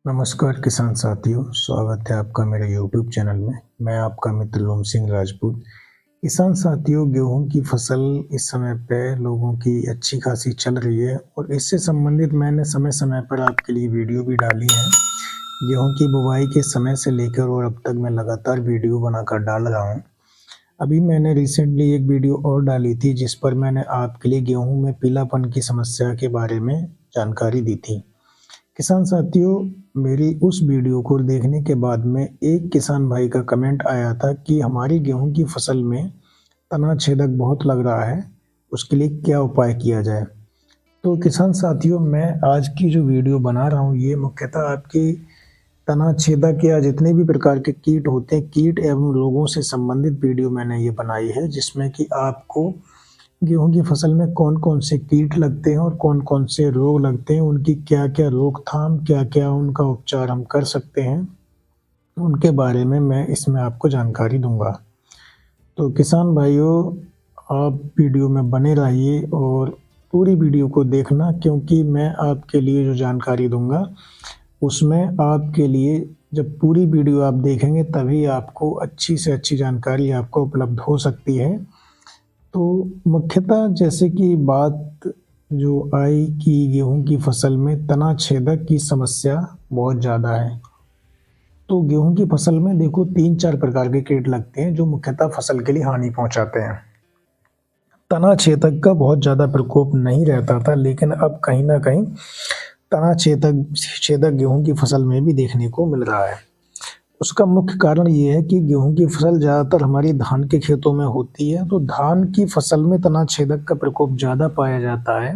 नमस्कार किसान साथियों, स्वागत है आपका मेरे YouTube चैनल में। मैं आपका मित्र लोम सिंह राजपूत। किसान साथियों, गेहूं की फसल इस समय पे लोगों की अच्छी खासी चल रही है और इससे संबंधित मैंने समय-समय पर आपके लिए वीडियो भी डाली है। गेहूं की बुवाई के समय से लेकर और अब तक मैं लगातार वीडियो बनाकर डाल रहा हूं। अभी मैंने रिसेंटली एक वीडियो और डाली थी जिस पर मैंने आपके लिए गेहूं में पीलापन की समस्या के बारे में जानकारी दी थी। किसान साथियों, मेरी उस वीडियो को देखने के बाद में एक किसान भाई का कमेंट आया था कि हमारी गेहूं की फसल में तना छेदक बहुत लग रहा है, उसके लिए क्या उपाय किया जाए। तो किसान साथियों, मैं आज की जो वीडियो बना रहा हूं ये मुख्यतः आपकी तना छेदक या जितने भी प्रकार के कीट होते हैं, कीट एवं रोगों से संबंधित वीडियो मैंने ये बनाई है, जिसमें कि आपको गेहूं की फसल में कौन-कौन से कीट लगते हैं और कौन-कौन से रोग लगते हैं, उनकी क्या-क्या रोकथाम, क्या-क्या उनका उपचार हम कर सकते हैं, उनके बारे में मैं इसमें आपको जानकारी दूँगा। तो किसान भाइयों, आप वीडियो में बने रहिए और पूरी वीडियो को देखना, क्योंकि मैं आपके लिए जो जानकारी दूँगा, उसमें आपके लिए जब पूरी वीडियो आप देखेंगे तभी आपको अच्छी से अच्छी जानकारी आपको उपलब्ध हो सकती है। तो मुख्यतः जैसे कि बात जो आई कि गेहूं की फसल में तना छेदक की समस्या बहुत ज़्यादा है। तो गेहूं की फसल में देखो 3-4 प्रकार के कीट लगते हैं जो मुख्यतः फसल के लिए हानि पहुंचाते हैं। तना छेदक का बहुत ज़्यादा प्रकोप नहीं रहता था, लेकिन अब कहीं ना कहीं तना छेदक छेदक गेहूं की फसल में भी देखने को मिल रहा है। उसका मुख्य कारण ये है कि गेहूं की फसल ज़्यादातर हमारी धान के खेतों में होती है, तो धान की फसल में तना छेदक का प्रकोप ज़्यादा पाया जाता है।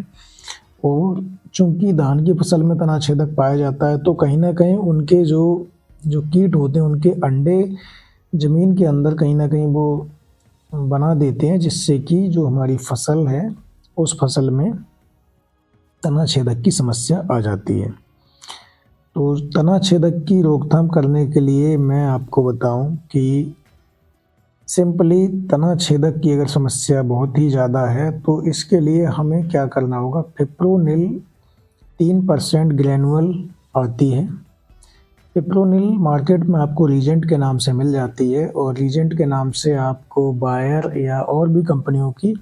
और चूंकि धान की फसल में तना छेदक पाया जाता है, तो कहीं ना कहीं उनके जो जो कीट होते हैं, उनके अंडे ज़मीन के अंदर कहीं ना कहीं वो बना देते हैं, जिससे कि जो हमारी फसल है उस फसल में तना छेदक की समस्या आ जाती है। तो तना छेदक की रोकथाम करने के लिए मैं आपको बताऊं कि सिंपली तना छेदक की अगर समस्या बहुत ही ज़्यादा है तो इसके लिए हमें क्या करना होगा। फिप्रोनिल 3% ग्रैनुअल आती है। फिप्रोनिल मार्केट में आपको रीजेंट के नाम से मिल जाती है और रीजेंट के नाम से आपको बायर या और भी कंपनियों की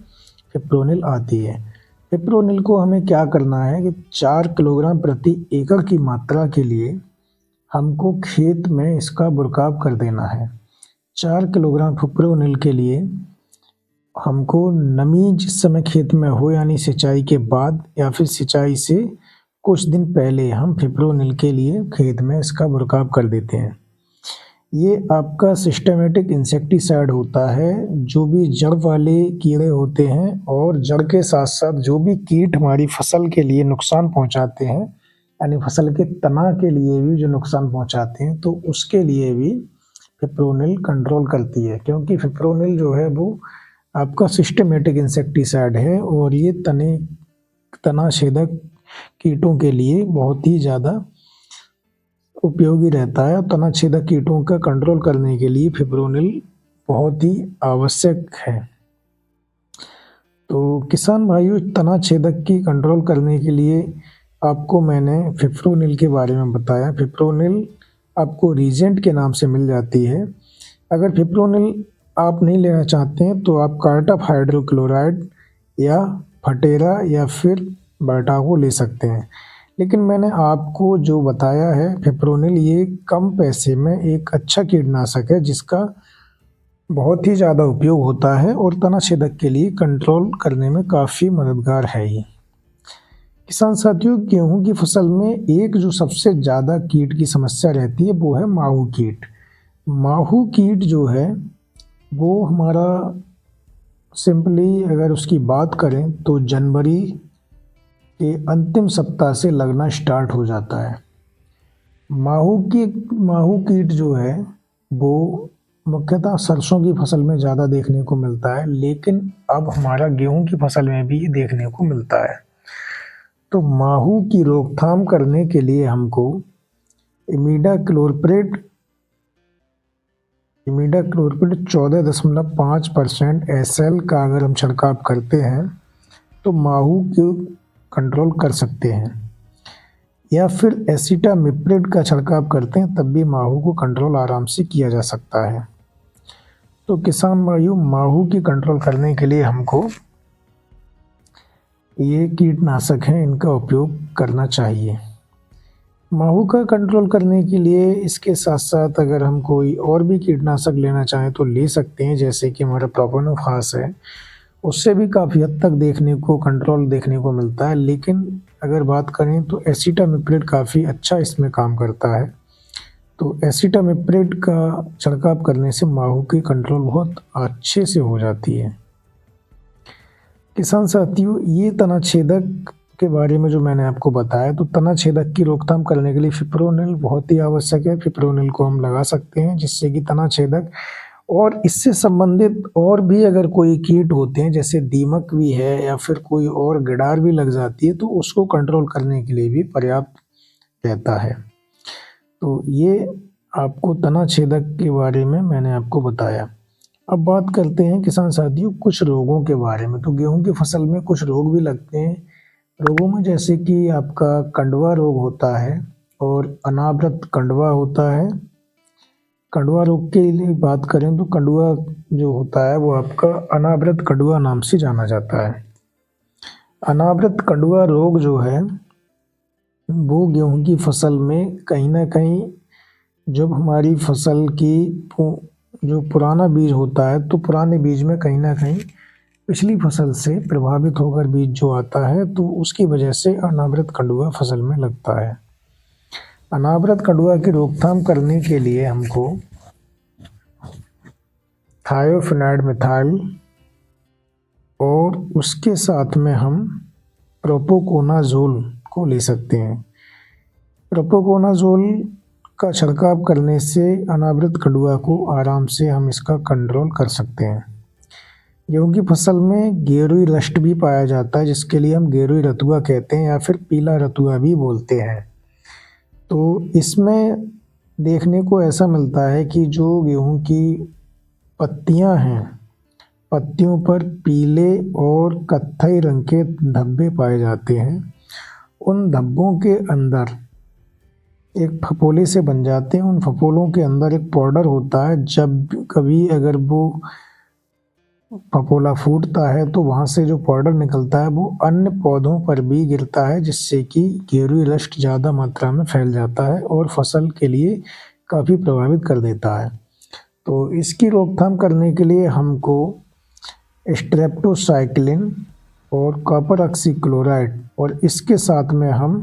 फिप्रोनिल आती है। फिप्रोनिल को हमें क्या करना है कि 4 किलोग्राम प्रति एकड़ की मात्रा के लिए हमको खेत में इसका बुरकाव कर देना है। 4 किलोग्राम फिप्रोनिल के लिए हमको नमी जिस समय खेत में हो, यानी सिंचाई के बाद या फिर सिंचाई से कुछ दिन पहले हम फिप्रोनिल के लिए खेत में इसका बुरकाव कर देते हैं। ये आपका सिस्टमेटिक इंसेक्टिसाइड होता है। जो भी जड़ वाले कीड़े होते हैं और जड़ के साथ साथ जो भी कीट हमारी फसल के लिए नुकसान पहुंचाते हैं, यानी फसल के तना के लिए भी जो नुकसान पहुंचाते हैं, तो उसके लिए भी फिप्रोनिल कंट्रोल करती है। क्योंकि फिप्रोनिल जो है वो आपका सिस्टमेटिक इंसेक्टिसाइड है और ये तना छेदक कीटों के लिए बहुत ही ज़्यादा उपयोगी रहता है। तना छेदक कीटों का कंट्रोल करने के लिए फिप्रोनिल बहुत ही आवश्यक है। तो किसान भाइयों, तना छेदक की कंट्रोल करने के लिए आपको मैंने फिप्रोनिल के बारे में बताया। फिप्रोनिल आपको रीजेंट के नाम से मिल जाती है। अगर फिप्रोनिल आप नहीं लेना चाहते हैं तो आप कार्टाफ हाइड्रोक्लोराइड या फटेरा या फिर बाटागो ले सकते हैं। लेकिन मैंने आपको जो बताया है फिप्रोनिल, ये कम पैसे में एक अच्छा कीटनाशक है जिसका बहुत ही ज़्यादा उपयोग होता है और तना छेदक के लिए कंट्रोल करने में काफ़ी मददगार है ये। किसान साथियों, गेहूं की फसल में एक जो सबसे ज़्यादा कीट की समस्या रहती है वो है माहू कीट। माहू कीट जो है वो हमारा सिंपली अगर उसकी बात करें तो जनवरी के अंतिम सप्ताह से लगना स्टार्ट हो जाता है। माहू कीट जो है वो मुख्यतः सरसों की फसल में ज़्यादा देखने को मिलता है, लेकिन अब हमारा गेहूं की फसल में भी देखने को मिलता है। तो माहू की रोकथाम करने के लिए हमको इमिडाक्लोप्रिड 14.5% SL का अगर हम छिड़काव करते हैं तो माहू को कंट्रोल कर सकते हैं। या फिर एसिटामिप्रिड का छिड़काव करते हैं तब भी माहू को कंट्रोल आराम से किया जा सकता है। तो किसान भाइयों, माहू की कंट्रोल करने के लिए हमको ये कीटनाशक हैं, इनका उपयोग करना चाहिए। माहू का कंट्रोल करने के लिए इसके साथ साथ अगर हम कोई और भी कीटनाशक लेना चाहें तो ले सकते हैं, जैसे कि हमारा प्रोपेनोफास है, उससे भी काफ़ी हद तक कंट्रोल देखने को मिलता है। लेकिन अगर बात करें तो एसिटामिप्रिड काफ़ी अच्छा इसमें काम करता है। तो एसिटामिप्रिड का छिड़काव करने से माहू की कंट्रोल बहुत अच्छे से हो जाती है। किसान साथियों, ये तना छेदक के बारे में जो मैंने आपको बताया, तो तना छेदक की रोकथाम करने के लिए फिप्रोनिल बहुत ही आवश्यक है। फिप्रोनिल को हम लगा सकते हैं जिससे कि तना छेदक और इससे संबंधित और भी अगर कोई कीट होते हैं, जैसे दीमक भी है या फिर कोई और गिडार भी लग जाती है, तो उसको कंट्रोल करने के लिए भी पर्याप्त रहता है। तो ये आपको तना छेदक के बारे में मैंने आपको बताया। अब बात करते हैं किसान साथियों कुछ रोगों के बारे में। तो गेहूं की फसल में कुछ रोग भी लगते हैं। रोगों में जैसे कि आपका कंडवा रोग होता है और अनावृत कंडवा होता है। कंडवा रोग के लिए बात करें तो कंडवा जो होता है वो आपका अनावृत कंडवा नाम से जाना जाता है। अनावृत कंडवा रोग जो है वो गेहूं की फसल में कहीं ना कहीं, जब हमारी फसल की जो पुराना बीज होता है, तो पुराने बीज में कहीं ना कहीं पिछली फसल से प्रभावित होकर बीज जो आता है, तो उसकी वजह से अनावृत कंडुआ फसल में लगता है। अनावृत कंडुआ की रोकथाम करने के लिए हमको थायोफिनाइड मिथाइल और उसके साथ में हम प्रोपोकोनाजोल को ले सकते हैं। प्रोपोकोनाजोल का छिड़काव करने से अनावृत कंडुआ को आराम से हम इसका कंट्रोल कर सकते हैं। गेहूं की फसल में गेरुई रस्ट भी पाया जाता है, जिसके लिए हम गेरुई रतुआ कहते हैं या फिर पीला रतुआ भी बोलते हैं। तो इसमें देखने को ऐसा मिलता है कि जो गेहूं की पत्तियां हैं, पत्तियों पर पीले और कत्थई रंग के धब्बे पाए जाते हैं। उन धब्बों के अंदर एक फफोले से बन जाते हैं। उन फफोलों के अंदर एक पाउडर होता है। जब कभी अगर वो फफोला फूटता है तो वहाँ से जो पाउडर निकलता है वो अन्य पौधों पर भी गिरता है, जिससे कि गेरुई रस्ट ज़्यादा मात्रा में फैल जाता है और फसल के लिए काफ़ी प्रभावित कर देता है। तो इसकी रोकथाम करने के लिए हमको स्ट्रेप्टोसाइक्लिन और कॉपर ऑक्सीक्लोराइड और इसके साथ में हम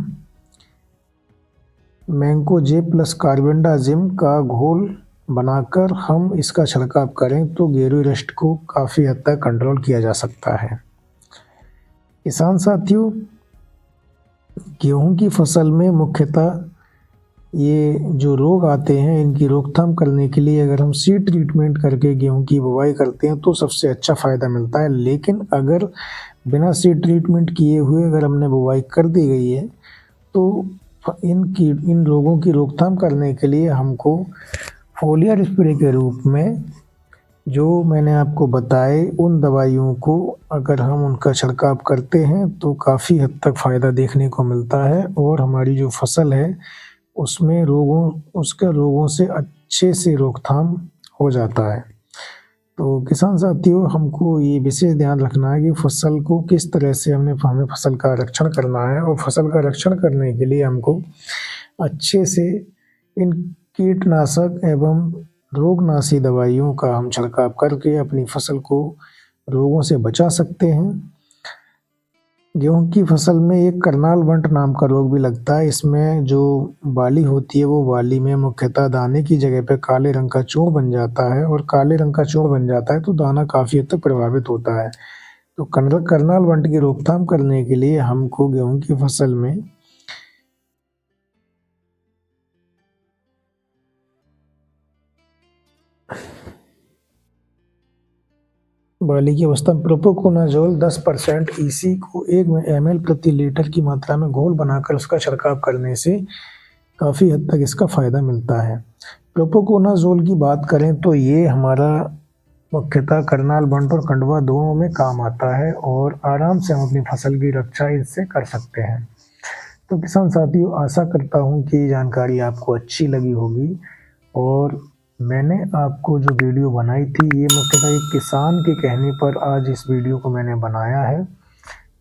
मैंकोजेब प्लस कार्बेंडाजिम का घोल बनाकर हम इसका छिड़काव करें तो गेरुई रस्ट को काफ़ी हद तक कंट्रोल किया जा सकता है। किसान साथियों, गेहूं की फसल में मुख्यतः ये जो रोग आते हैं, इनकी रोकथाम करने के लिए अगर हम सीड ट्रीटमेंट करके गेहूं की बुवाई करते हैं तो सबसे अच्छा फ़ायदा मिलता है। लेकिन अगर बिना सीड ट्रीटमेंट किए हुए अगर हमने बुवाई कर दी गई है तो इन रोगों की रोकथाम करने के लिए हमको फोलियर स्प्रे के रूप में जो मैंने आपको बताए उन दवाइयों को अगर हम उनका छिड़काव करते हैं तो काफ़ी हद तक फ़ायदा देखने को मिलता है और हमारी जो फसल है उसमें रोगों से अच्छे से रोकथाम हो जाता है। तो किसान साथियों, हमको ये विशेष ध्यान रखना है कि फसल को किस तरह से हमें फसल का रक्षण करना है और फसल का रक्षण करने के लिए हमको अच्छे से इन कीटनाशक एवं रोगनाशी दवाइयों का हम छिड़काव करके अपनी फसल को रोगों से बचा सकते हैं। गेहूं की फसल में एक करनाल वंट नाम का रोग भी लगता है। इसमें जो बाली होती है वो बाली में मुख्यतः दाने की जगह पे काले रंग का चूर्ण बन जाता है और काले रंग का चूर्ण बन जाता है तो दाना काफ़ी हद तक प्रभावित होता है। तो करनाल वंट की रोकथाम करने के लिए हमको गेहूं की फसल में बाली की अवस्था में प्रोपोकोनाजोल 10% ईसी को 1 ml प्रति लीटर की मात्रा में घोल बनाकर उसका छिड़काव करने से काफ़ी हद तक इसका फ़ायदा मिलता है। प्रोपोकोनाजोल की बात करें तो ये हमारा मुख्यतः करनाल वंट और कंडवा दोनों में काम आता है और आराम से हम अपनी फसल की रक्षा इससे कर सकते हैं। तो किसान साथियों, आशा करता हूँ कि जानकारी आपको अच्छी लगी होगी। और मैंने आपको जो वीडियो बनाई थी, ये मुख्यतः एक किसान के कहने पर आज इस वीडियो को मैंने बनाया है,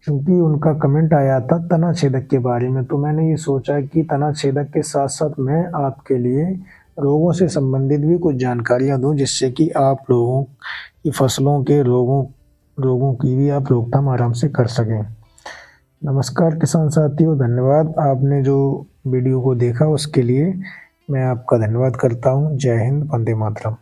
क्योंकि उनका कमेंट आया था तना छेदक के बारे में। तो मैंने ये सोचा कि तना छेदक के साथ साथ मैं आपके लिए रोगों से संबंधित भी कुछ जानकारियाँ दूँ, जिससे कि आप लोगों की फसलों के रोगों की भी आप रोकथाम आराम से कर सकें। नमस्कार किसान साथियों, धन्यवाद आपने जो वीडियो को देखा उसके लिए मैं आपका धन्यवाद करता हूँ। जय हिंद, वंदे मातरम।